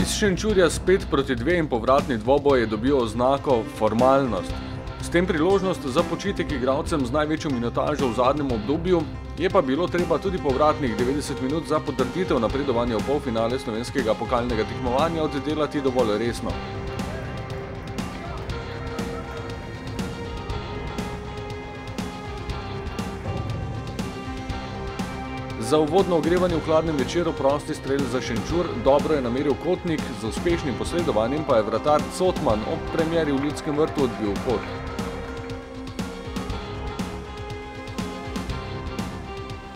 Iz Šenčurja spet proti 2 in povratni dvoboj je dobil oznako formalnost. S tem priložnost za počitek igralcem z največjo minutažo v zadnjem obdobju, je pa bilo treba tudi povratnih 90 minut za potrditev napredovanja v polfinale slovenskega pokalnega tekmovanja oddelati dovolj resno. Za uvodno ogrevanje v hladnem večeru prosti strel za Šenčur dobro je nameril kotnik, z uspešnim posredovanjem pa je vratar Cotman ob premieri v Ljudskem vrtu odbil kot.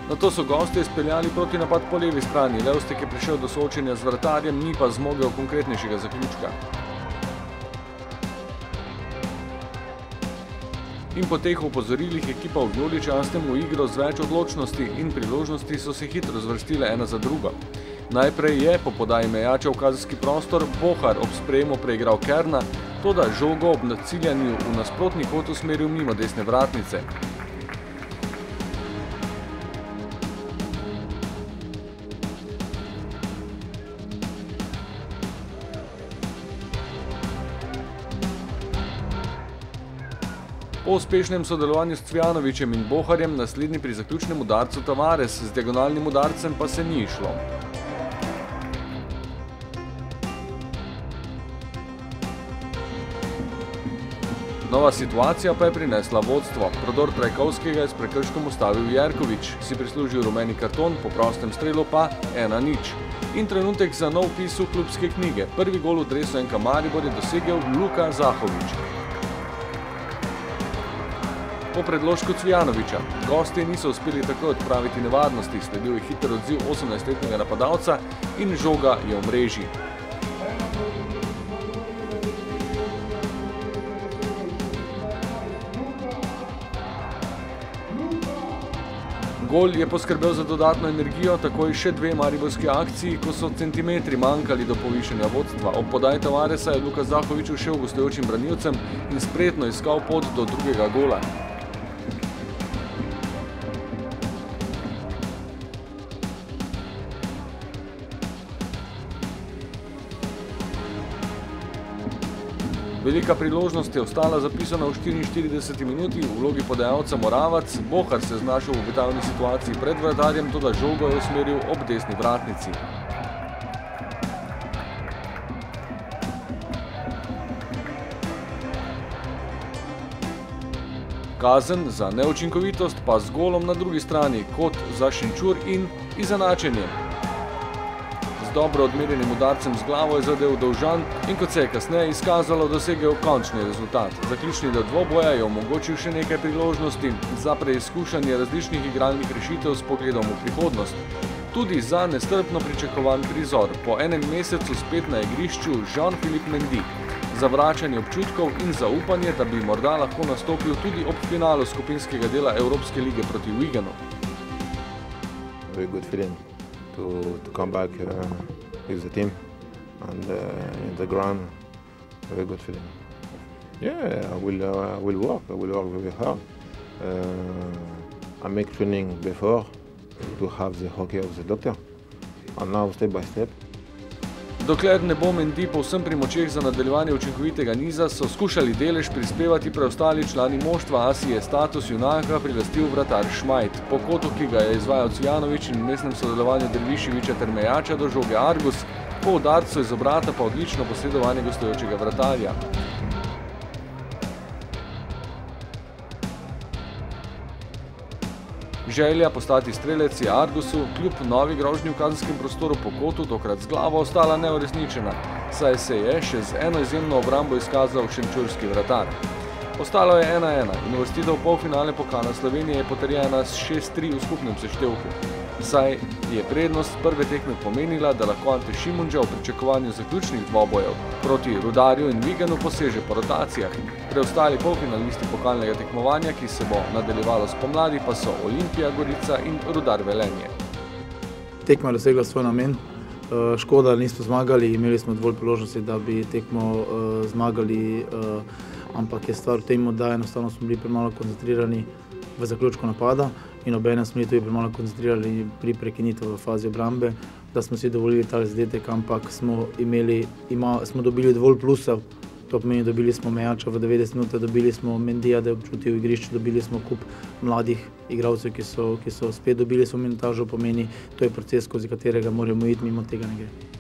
Nato so gostje izpeljali proti napad po levi strani, Levstek je prišel do soočenja z vratarjem, ni pa zmogel konkretnejšega zaključka. In po teh opozorilih ekipa v vijoličastem v igro z več odločnosti in priložnosti so se hitro zvrstile ena za drugo. Najprej je po podaji Mejača v kazenski prostor Bohar ob sprejemu preigral Kerna, toda žogo ob ciljanju v nasprotni kot usmeril mimo desne vratnice. Po uspešnem sodelovanju s Cvjanovićem in Boharjem naslednji pri zaključnem udarcu Tavares, z diagonalnim udarcem pa se ni išlo. Nova situacija pa je prinesla vodstvo. Prodor Trajkovskega je s prekrškom ustavil Jerković, si prislužil rumeni karton, po prostem strelu pa 1:0. In trenutek za nov vpis v klubske knjige. Prvi gol v dresu NK Maribor je dosegel Luka Zahović. Po predložku Cvjanovića. Gostje niso uspeli takoj odpraviti nevarnosti, sledil je hiter odziv 18-letnega napadalca in žoga je v mreži. Gol je poskrbel za dodatno energijo, takoj še 2 mariborski akciji, ko so centimetri manjkali do povišanja vodstva. Ob podaji Tavaresa je Luka Zahović ušel gostujočim branilcem in spretno iskal pot do drugega gola. Velika priložnost je ostala zapisana v 44 minuti v vlogi podajalca Moravac. Bohar se je znašel v obetavni situaciji pred vratarjem, toda žogo je usmeril ob desni vratnici. Kazen za neučinkovitost pa z golom na drugi strani, kot za Šenčur in izenačenje. Z dobro odmerjenim udarcem z glavo je zadel Dovžan in kot se je kasneje izkazalo, dosegel končni rezultat. Zaključni del dvoboja je omogočil še nekaj priložnosti za preizkušanje različnih igralnih rešitev s pogledom v prihodnost. Tudi za nestrpno pričakovan prizor. Po enem mesecu spet na igrišču Jean-Philippe Mendy. Za vračanje občutkov in zaupanje, da bi morda lahko nastopil tudi ob finalu skupinskega dela Evropske lige proti Wiganu. Very good feeling to come back with the team and in the ground. Very good feeling. Yeah, I will work very hard. I make training before to have the hockey of the doctor, and now step by step. Dokler ne bo Mendy povsem pri močeh za nadaljevanje učinkovitega niza, so skušali delež prispevati preostali člani moštva, a si je status junaka prilastil vratar Šmajt. Po kotu, ki ga je izvajal Cvjanović in mestnem sodelovanju Derviševića ter Mejača do žoge Argus, po udarcu iz obrata pa odlično posredovanje gostujočega vratarja. Želja postati strelec je Argusu kljub novi grožnji v kazenskem prostoru po kotu tokrat z glavo ostala neuresničena, saj se je še z eno izjemno obrambo izkazal šenčurski vratar. Ostalo je 1:1 in uvrstitev v polfinale pokala Slovenije je potrjena s 6:3 v skupnem seštevku. Saj je prednost prve tekme pomenila, da lahko Ante Šimundža v pričakovanju zaključnih dvobojev proti Rudarju in Viganu poseže po rotacijah. Preostali polfinalisti pokalnega tekmovanja, ki se bo nadaljevalo spomladi, pa so Olimpija Gorica in Rudar Velenje. Tekma je dosegla svoj namen. Škoda, da nismo zmagali, imeli smo dovolj priložnosti, da bi tekmo zmagali, ampak je stvar v tem, da enostavno smo bili premalo koncentrirani v zaključku napada in obenem smo bili tudi premalo koncentrirani pri prekinitvi v fazi obrambe, da smo si dovolili ta zadetek, ampak smo dobili dovolj plusov. To pomeni, dobili smo Mejača v 90 minutah, dobili smo Mendija, da je občutil v igrišču, dobili smo kup mladih igralcev, ki so spet dobili svojo minutažo, pomeni, to je proces, skozi katerega moramo iti, mimo tega ne gre.